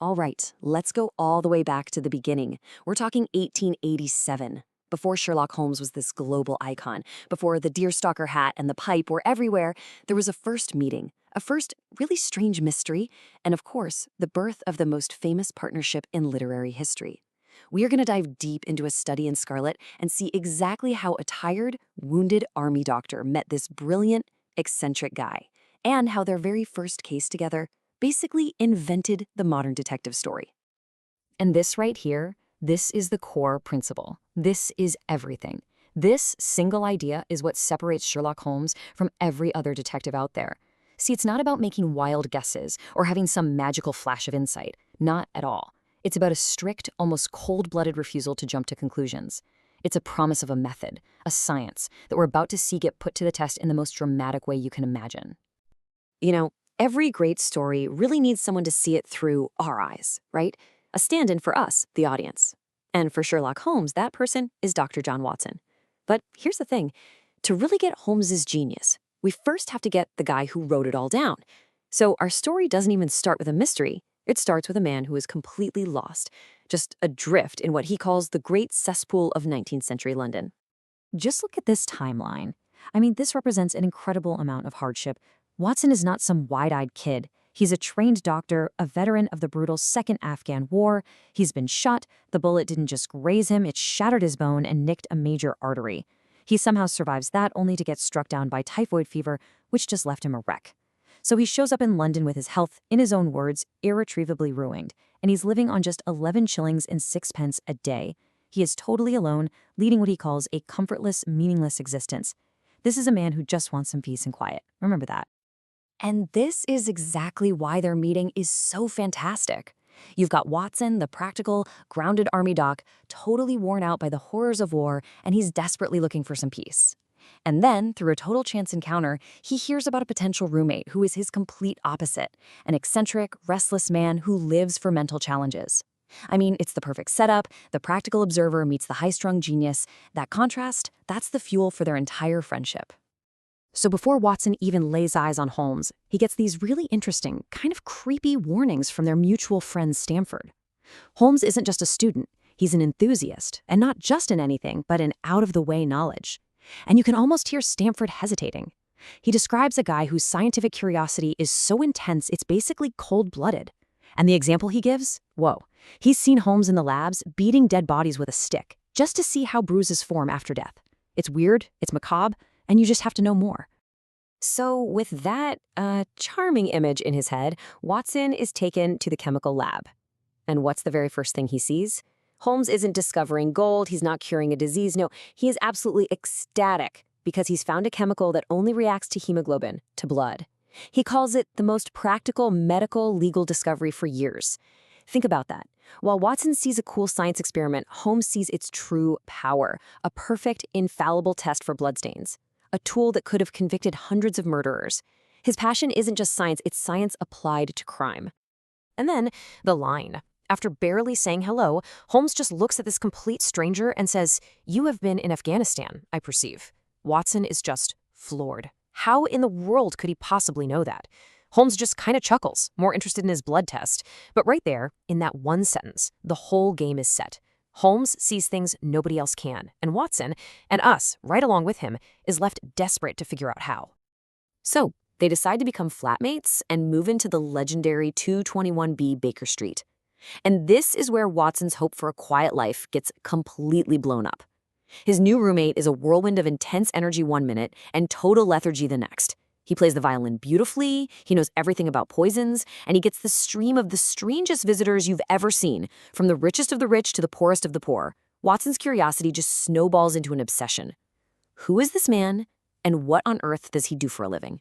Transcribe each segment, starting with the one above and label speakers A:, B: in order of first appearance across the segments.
A: All right, let's go all the way back to the beginning. We're talking 1887. Before Sherlock Holmes was this global icon, before the deerstalker hat and the pipe were everywhere, there was a first meeting, a first really strange mystery, and of course, the birth of the most famous partnership in literary history. We are going to dive deep into a study in Scarlet and see exactly how a tired, wounded army doctor met this brilliant, eccentric guy, and how their very first case together basically invented the modern detective story.
B: And this right here, this is the core principle. This is everything. This single idea is what separates Sherlock Holmes from every other detective out there. See, it's not about making wild guesses or having some magical flash of insight. Not at all. It's about a strict, almost cold-blooded refusal to jump to conclusions. It's a promise of a method, a science, that we're about to see get put to the test in the most dramatic way you can imagine.
A: You know, every great story really needs someone to see it through our eyes, right? A stand-in for us, the audience. And for Sherlock Holmes, that person is Dr. John Watson. But here's the thing. To really get Holmes's genius, we first have to get the guy who wrote it all down. So our story doesn't even start with a mystery. It starts with a man who is completely lost, just adrift in what he calls the great cesspool of 19th century London.
B: Just look at this timeline. This represents an incredible amount of hardship. Watson is not some wide-eyed kid. He's a trained doctor, a veteran of the brutal Second Afghan War. He's been shot. The bullet didn't just graze him, it shattered his bone and nicked a major artery. He somehow survives that only to get struck down by typhoid fever, which just left him a wreck. So he shows up in London with his health, in his own words, irretrievably ruined, and he's living on just 11 shillings and 6 pence a day. He is totally alone, leading what he calls a comfortless, meaningless existence. This is a man who just wants some peace and quiet. Remember that.
A: And this is exactly why their meeting is so fantastic. You've got Watson, the practical, grounded army doc, totally worn out by the horrors of war, and he's desperately looking for some peace. And then, through a total chance encounter, he hears about a potential roommate who is his complete opposite, an eccentric, restless man who lives for mental challenges. It's the perfect setup. The practical observer meets the high-strung genius. That contrast, that's the fuel for their entire friendship. So before Watson even lays eyes on Holmes, he gets these really interesting, kind of creepy warnings from their mutual friend Stamford. Holmes isn't just a student, he's an enthusiast, and not just in anything, but in out-of-the-way knowledge. And you can almost hear Stamford hesitating. He describes a guy whose scientific curiosity is so intense it's basically cold-blooded. And the example he gives? Whoa. He's seen Holmes in the labs beating dead bodies with a stick, just to see how bruises form after death. It's weird, it's macabre, and you just have to know more. So with that charming image in his head, Watson is taken to the chemical lab. And what's the very first thing he sees? Holmes isn't discovering gold, he's not curing a disease, no, he is absolutely ecstatic because he's found a chemical that only reacts to hemoglobin, to blood. He calls it the most practical medical legal discovery for years. Think about that. While Watson sees a cool science experiment, Holmes sees its true power, a perfect, infallible test for bloodstains. A tool that could have convicted hundreds of murderers. His passion isn't just science, it's science applied to crime. And then, the line. After barely saying hello, Holmes just looks at this complete stranger and says, "You have been in Afghanistan, I perceive." Watson is just floored. How in the world could he possibly know that? Holmes just kind of chuckles, more interested in his blood test. But right there, in that one sentence, the whole game is set. Holmes sees things nobody else can, and Watson, and us, right along with him, is left desperate to figure out how. So, they decide to become flatmates and move into the legendary 221B Baker Street. And this is where Watson's hope for a quiet life gets completely blown up. His new roommate is a whirlwind of intense energy one minute and total lethargy the next. He plays the violin beautifully, he knows everything about poisons, and he gets the stream of the strangest visitors you've ever seen, from the richest of the rich to the poorest of the poor. Watson's curiosity just snowballs into an obsession. Who is this man, and what on earth does he do for a living?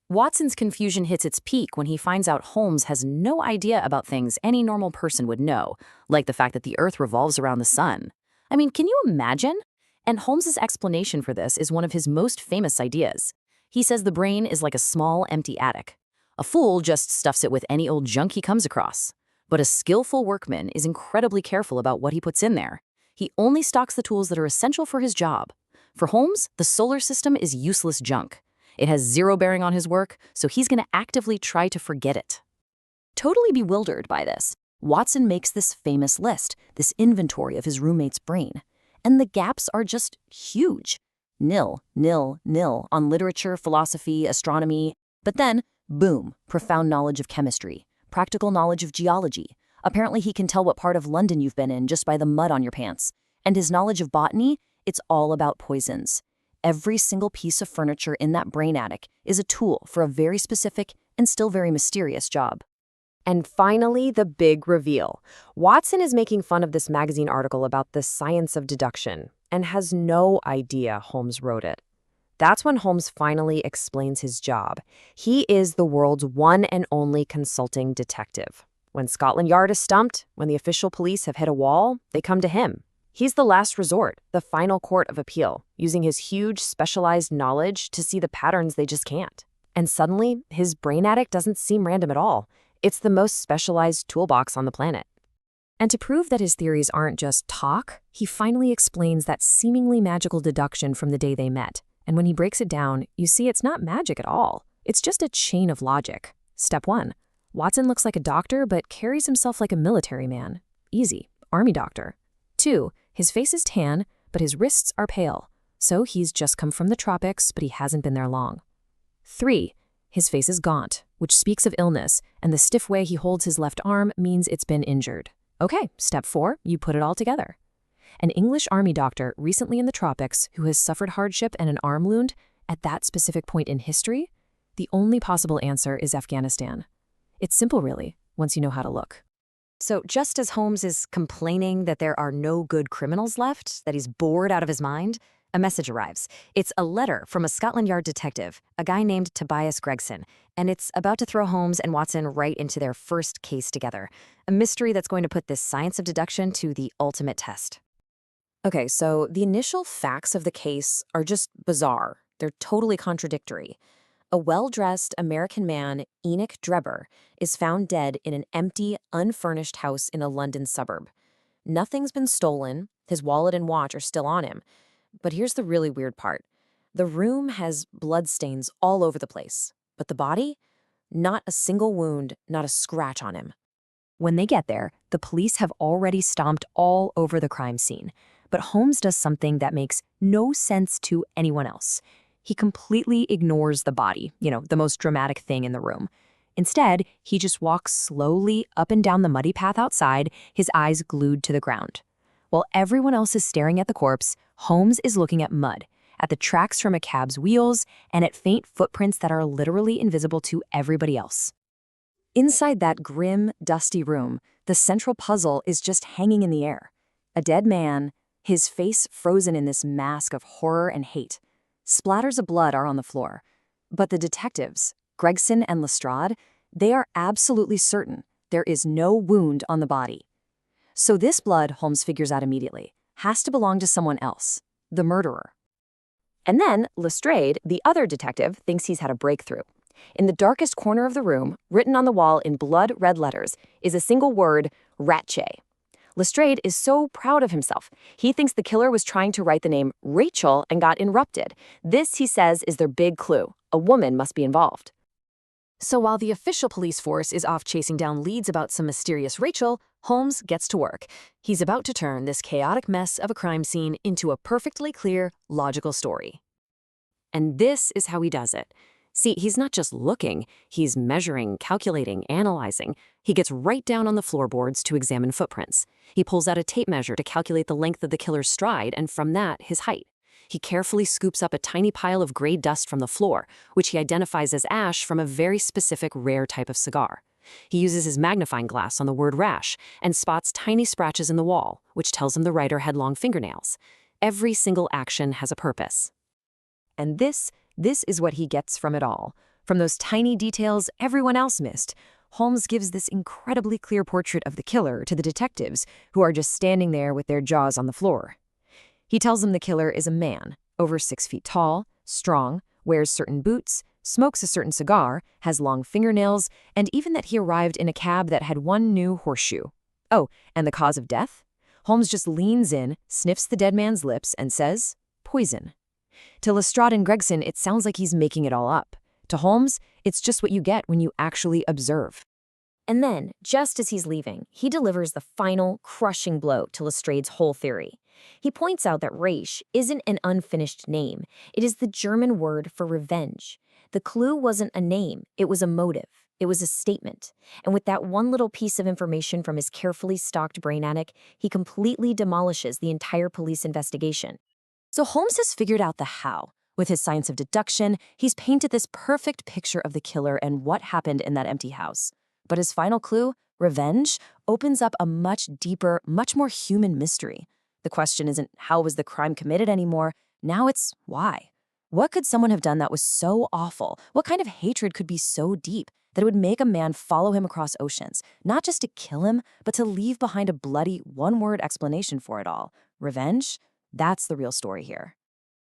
A: Watson's confusion hits its peak when he finds out Holmes has no idea about things any normal person would know, like the fact that the Earth revolves around the sun. Can you imagine? And Holmes's explanation for this is one of his most famous ideas. He says the brain is like a small, empty attic. A fool just stuffs it with any old junk he comes across. But a skillful workman is incredibly careful about what he puts in there. He only stocks the tools that are essential for his job. For Holmes, the solar system is useless junk. It has zero bearing on his work, so he's going to actively try to forget it. Totally bewildered by this, Watson makes this famous list, this inventory of his roommate's brain. And the gaps are just huge. Nil, nil, nil on literature, philosophy, astronomy. But then, boom, profound knowledge of chemistry, practical knowledge of geology. Apparently he can tell what part of London you've been in just by the mud on your pants. And his knowledge of botany, it's all about poisons. Every single piece of furniture in that brain attic is a tool for a very specific and still very mysterious job.
B: And finally, the big reveal. Watson is making fun of this magazine article about the science of deduction and has no idea Holmes wrote it. That's when Holmes finally explains his job. He is the world's one and only consulting detective. When Scotland Yard is stumped, when the official police have hit a wall, they come to him. He's the last resort, the final court of appeal, using his huge specialized knowledge to see the patterns they just can't. And suddenly, his brain attic doesn't seem random at all. It's the most specialized toolbox on the planet. And to prove that his theories aren't just talk, he finally explains that seemingly magical deduction from the day they met. And when he breaks it down, you see it's not magic at all. It's just a chain of logic. Step 1. Watson looks like a doctor, but carries himself like a military man. Easy. Army doctor. 2. His face is tan, but his wrists are pale. So he's just come from the tropics, but he hasn't been there long. 3. His face is gaunt, which speaks of illness, and the stiff way he holds his left arm means it's been injured. Okay, step 4, you put it all together. An English army doctor recently in the tropics who has suffered hardship and an arm wound at that specific point in history? The only possible answer is Afghanistan. It's simple, really, once you know how to look. So just as Holmes is complaining that there are no good criminals left, that he's bored out of his mind, a message arrives. It's a letter from a Scotland Yard detective, a guy named Tobias Gregson, and it's about to throw Holmes and Watson right into their first case together, a mystery that's going to put this science of deduction to the ultimate test. Okay, so the initial facts of the case are just bizarre. They're totally contradictory. A well-dressed American man, Enoch Drebber, is found dead in an empty, unfurnished house in a London suburb. Nothing's been stolen. His wallet and watch are still on him. But here's the really weird part. The room has bloodstains all over the place. But the body? Not a single wound, not a scratch on him. When they get there, the police have already stomped all over the crime scene. But Holmes does something that makes no sense to anyone else. He completely ignores the body, the most dramatic thing in the room. Instead, he just walks slowly up and down the muddy path outside, his eyes glued to the ground. While everyone else is staring at the corpse, Holmes is looking at mud, at the tracks from a cab's wheels, and at faint footprints that are literally invisible to everybody else. Inside that grim, dusty room, the central puzzle is just hanging in the air. A dead man, his face frozen in this mask of horror and hate. Splatters of blood are on the floor. But the detectives, Gregson and Lestrade, they are absolutely certain there is no wound on the body. So this blood, Holmes figures out immediately, has to belong to someone else, the murderer. And then Lestrade, the other detective, thinks he's had a breakthrough. In the darkest corner of the room, written on the wall in blood-red letters, is a single word, RACHE. Lestrade is so proud of himself. He thinks the killer was trying to write the name Rachel and got interrupted. This, he says, is their big clue. A woman must be involved. So while the official police force is off chasing down leads about some mysterious Rachel, Holmes gets to work. He's about to turn this chaotic mess of a crime scene into a perfectly clear, logical story. And this is how he does it. See, he's not just looking, he's measuring, calculating, analyzing. He gets right down on the floorboards to examine footprints. He pulls out a tape measure to calculate the length of the killer's stride and from that, his height. He carefully scoops up a tiny pile of gray dust from the floor, which he identifies as ash from a very specific rare type of cigar. He uses his magnifying glass on the word RACHE and spots tiny scratches in the wall, which tells him the writer had long fingernails. Every single action has a purpose. And this is what he gets from it all. From those tiny details everyone else missed, Holmes gives this incredibly clear portrait of the killer to the detectives, who are just standing there with their jaws on the floor. He tells them the killer is a man, over 6 feet tall, strong, wears certain boots, smokes a certain cigar, has long fingernails, and even that he arrived in a cab that had one new horseshoe. Oh, and the cause of death? Holmes just leans in, sniffs the dead man's lips, and says, poison. To Lestrade and Gregson, it sounds like he's making it all up. To Holmes, it's just what you get when you actually observe. And then, just as he's leaving, he delivers the final, crushing blow to Lestrade's whole theory. He points out that RACHE isn't an unfinished name. It is the German word for revenge. The clue wasn't a name, it was a motive. It was a statement. And with that one little piece of information from his carefully stocked brain attic, he completely demolishes the entire police investigation. So Holmes has figured out the how. With his science of deduction, he's painted this perfect picture of the killer and what happened in that empty house. But his final clue, revenge, opens up a much deeper, much more human mystery. The question isn't how was the crime committed anymore, now it's why. What could someone have done that was so awful? What kind of hatred could be so deep that it would make a man follow him across oceans, not just to kill him, but to leave behind a bloody, one-word explanation for it all? Revenge? That's the real story here.